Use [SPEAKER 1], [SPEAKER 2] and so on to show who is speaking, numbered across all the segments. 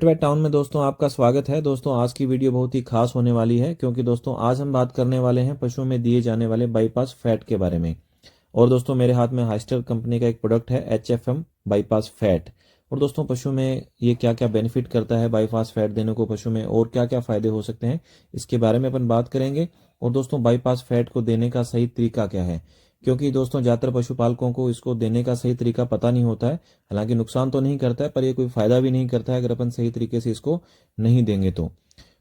[SPEAKER 1] Wait town में दोस्तों आपका स्वागत है। दोस्तों आज की वीडियो बहुत ही खास होने वाली है क्योंकि दोस्तों आज हम बात करने वाले हैं पशुओं में दिए जाने वाले बाईपास फैट के बारे में। और दोस्तों मेरे हाथ में हाइस्टर कंपनी का एक प्रोडक्ट है HFM बाईपास फैट। और दोस्तों पशु में ये क्या क्या बेनिफिट करता है बाईपास फैट देने को पशु में, और क्या क्या फायदे हो सकते हैं इसके बारे में अपन बात करेंगे। और दोस्तों बाईपास फैट को देने का सही तरीका क्या है, क्योंकि दोस्तों ज़्यादातर पशुपालकों को इसको देने का सही तरीका पता नहीं होता है। हालांकि नुकसान तो नहीं करता है पर ये कोई फ़ायदा भी नहीं करता है अगर अपन सही तरीके से इसको नहीं देंगे तो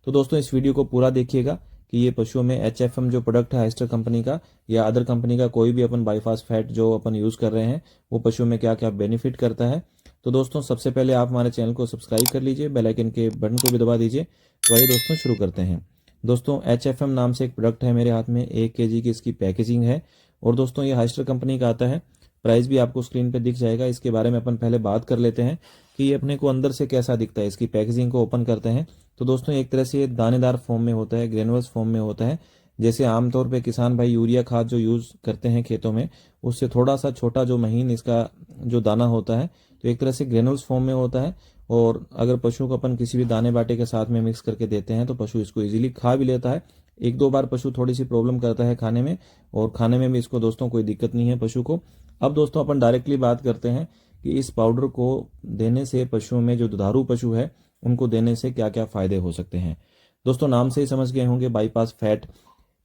[SPEAKER 1] दोस्तों इस वीडियो को पूरा देखिएगा कि ये पशुओं में HFM जो प्रोडक्ट है हाइस्टर कंपनी का या अदर कंपनी का कोई भी अपन बाईपास फैट जो अपन यूज़ कर रहे हैं वो पशुओं में क्या क्या बेनिफिट करता है। तो दोस्तों सबसे पहले आप हमारे चैनल को सब्सक्राइब कर लीजिए, बेल आइकन के बटन को भी दबा दीजिए। तो आइए दोस्तों शुरू करते हैं। दोस्तों HFM नाम से एक प्रोडक्ट है मेरे हाथ में, 1 kg की इसकी पैकेजिंग है। और दोस्तों ये हाइस्टर कंपनी का आता है, प्राइस भी आपको स्क्रीन पे दिख जाएगा। इसके बारे में अपन पहले बात कर लेते हैं कि ये अपने को अंदर से कैसा दिखता है। इसकी पैकेजिंग को ओपन करते हैं तो दोस्तों एक तरह से ये दानेदार फॉर्म में होता है, ग्रेनुअल्स फॉर्म में होता है। जैसे आमतौर पे किसान भाई यूरिया खाद जो यूज़ करते हैं खेतों में, उससे थोड़ा सा छोटा जो महीन इसका जो दाना होता है, तो एक तरह से ग्रेनुअल्स फॉर्म में होता है। और अगर पशु को अपन किसी भी दाने बाटे के साथ में मिक्स करके देते हैं तो पशु इसको इजीली खा भी लेता है। एक दो बार पशु थोड़ी सी प्रॉब्लम करता है खाने में, और खाने में भी इसको दोस्तों कोई दिक्कत नहीं है पशु को। अब दोस्तों अपन डायरेक्टली बात करते हैं कि इस पाउडर को देने से पशुओं में जो दुधारू पशु है उनको देने से क्या क्या फायदे हो सकते हैं। दोस्तों नाम से ही समझ गए होंगे बाईपास फैट।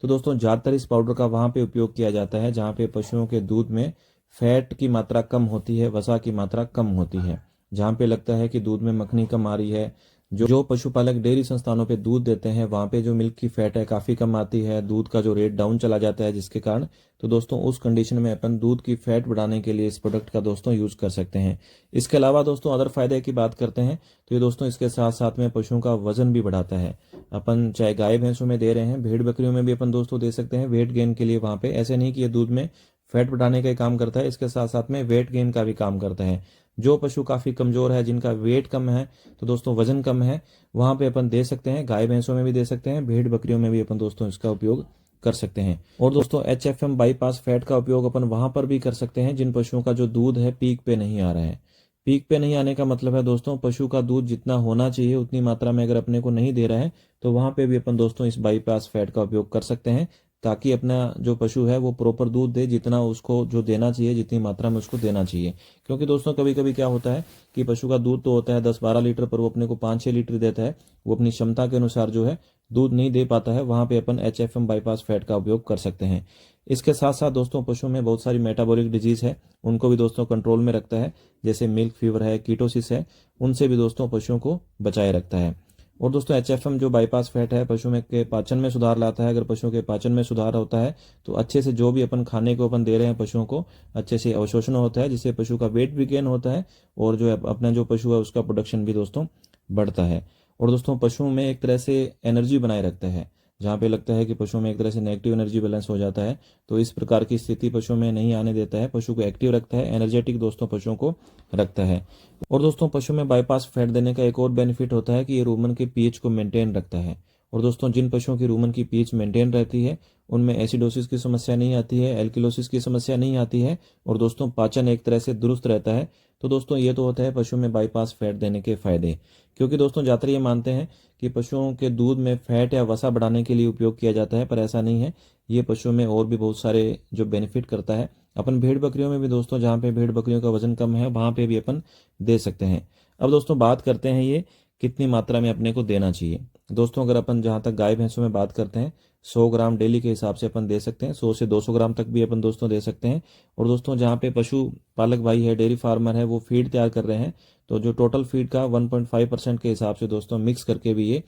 [SPEAKER 1] तो दोस्तों ज़्यादातर इस पाउडर का वहाँ पे उपयोग किया जाता है जहाँ पे पशुओं के दूध में फैट की मात्रा कम होती है, वसा की मात्रा कम होती है, जहाँ पे लगता है कि दूध में मक्खनी कम आ रही है। जो पशुपालक डेयरी संस्थानों पे दूध देते हैं वहाँ पे जो मिल्क की फैट है काफ़ी कम आती है, दूध का जो रेट डाउन चला जाता है जिसके कारण, तो दोस्तों उस कंडीशन में अपन दूध की फैट बढ़ाने के लिए इस प्रोडक्ट का दोस्तों यूज़ कर सकते हैं। इसके अलावा दोस्तों अदर फायदे की बात करते हैं तो ये दोस्तों इसके साथ साथ में पशुओं का वजन भी बढ़ाता है। अपन चाहे गाय भैंसों में दे रहे हैं, भेड़ बकरियों में भी अपन दोस्तों दे सकते हैं वेट गेन के लिए। वहाँ पे ऐसे नहीं कि ये दूध में फैट बढ़ाने का काम करता है, इसके साथ साथ में वेट गेन का भी काम करता है। जो पशु काफ़ी कमज़ोर है, जिनका वेट कम है, तो दोस्तों वजन कम है, वहाँ पे अपन दे सकते हैं। गाय भैंसों में भी दे सकते हैं, भेड़ बकरियों में भी अपन दोस्तों इसका उपयोग कर सकते हैं। और दोस्तों HFM बाईपास फैट का उपयोग अपन वहाँ पर भी कर सकते हैं जिन पशुओं का जो दूध है पीक पे नहीं आ रहा है। पीक पे नहीं आने का मतलब है दोस्तों पशु का दूध जितना होना चाहिए उतनी मात्रा में अगर अपने को नहीं दे रहा है तो वहाँ पे भी अपन दोस्तों इस बाईपास फैट का उपयोग कर सकते हैं, ताकि अपना जो पशु है वो प्रॉपर दूध दे जितना उसको जो देना चाहिए, जितनी मात्रा में उसको देना चाहिए। क्योंकि दोस्तों कभी कभी क्या होता है कि पशु का दूध तो होता है 10-12 लीटर पर वो अपने को 5-6 लीटर देता है, वो अपनी क्षमता के अनुसार जो है दूध नहीं दे पाता है। वहाँ पे अपन HFM बाईपास फैट का उपयोग कर सकते हैं। इसके साथ साथ दोस्तों पशु में बहुत सारी मेटाबॉलिक डिजीज़ है, उनको भी दोस्तों कंट्रोल में रखता है। जैसे मिल्क फीवर है, कीटोसिस है, उनसे भी दोस्तों पशुओं को बचाए रखता है। और दोस्तों HFM जो बाईपास फैट है पशु में के पाचन में सुधार लाता है। अगर पशुओं के पाचन में सुधार होता है तो अच्छे से जो भी अपन खाने को अपन दे रहे हैं पशुओं को अच्छे से अवशोषण होता है, जिससे पशु का वेट भी गेन होता है और जो है अपना जो पशु है उसका प्रोडक्शन भी दोस्तों बढ़ता है। और दोस्तों पशुओं में एक तरह से एनर्जी बनाए रखता है, जहाँ पे लगता है कि पशुओं में एक तरह से नेगेटिव एनर्जी बैलेंस हो जाता है, तो इस प्रकार की स्थिति पशुओं में नहीं आने देता है। पशु को एक्टिव रखता है, एनर्जेटिक दोस्तों पशुओं को रखता है। और दोस्तों पशु में बाईपास फैट देने का एक और बेनिफिट होता है कि ये रूमन के पीएच को मेंटेन रखता है। और दोस्तों जिन पशुओं की रूमन की पीएच मेंटेन रहती है उनमें एसिडोसिस की समस्या नहीं आती है, एल्किलोसिस की समस्या नहीं आती है, और दोस्तों पाचन एक तरह से दुरुस्त रहता है। तो दोस्तों ये तो होता है पशु में बाईपास फैट देने के फायदे। क्योंकि दोस्तों ज़्यादातर ये मानते हैं कि पशुओं के दूध में फैट या वसा बढ़ाने के लिए उपयोग किया जाता है, पर ऐसा नहीं है। ये पशुओं में और भी बहुत सारे जो बेनिफिट करता है। अपन भेड़ बकरियों में भी दोस्तों जहाँ पे भेड़ बकरियों का वजन कम है वहाँ पे भी अपन दे सकते हैं। अब दोस्तों बात करते हैं ये कितनी मात्रा में अपने को देना चाहिए। दोस्तों अगर अपन जहाँ तक गाय भैंसों में बात करते हैं 100 ग्राम डेली के हिसाब से अपन दे सकते हैं, 100 से 200 ग्राम तक भी अपन दोस्तों दे सकते हैं। और दोस्तों जहाँ पे पशु पालक भाई है, डेयरी फार्मर है, वो फीड तैयार कर रहे हैं तो जो टोटल फीड का 1.5% के हिसाब से दोस्तों मिक्स करके भी ये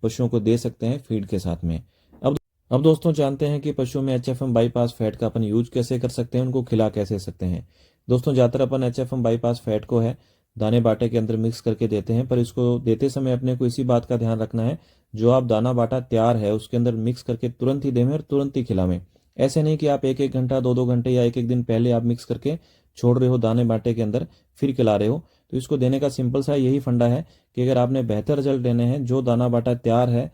[SPEAKER 1] पशुओं को दे सकते हैं फीड के साथ में। अब दोस्तों जानते हैं कि पशुओं में HFM बाईपास फैट का अपन यूज कैसे कर सकते हैं, उनको खिला कैसे सकते हैं। दोस्तों ज़्यादातर अपन HFM बाईपास फैट को है दाने बाटे के अंदर मिक्स करके देते हैं, पर इसको देते समय अपने को इसी बात का ध्यान रखना है जो आप दाना बाटा तैयार है उसके अंदर मिक्स करके तुरंत ही देवें और तुरंत ही खिलावें। ऐसे नहीं कि आप 1-1 घंटा 2-2 घंटे या 1-1 दिन पहले आप मिक्स करके छोड़ रहे हो दाने बाटे के अंदर फिर खिला रहे हो। तो इसको देने का सिंपल सा यही फंडा है कि अगर आपने बेहतर रिजल्ट लेने हैं, जो दाना बाटा तैयार है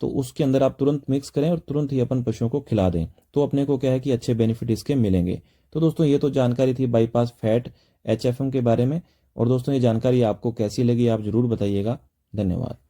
[SPEAKER 1] तो उसके अंदर आप तुरंत मिक्स करें और तुरंत ही अपन पशुओं को खिला दें, तो अपने को क्या है कि अच्छे बेनिफिट इसके मिलेंगे। तो दोस्तों ये तो जानकारी थी बाईपास फैट HFM के बारे में। और दोस्तों ये जानकारी आपको कैसी लगी आप ज़रूर बताइएगा। धन्यवाद।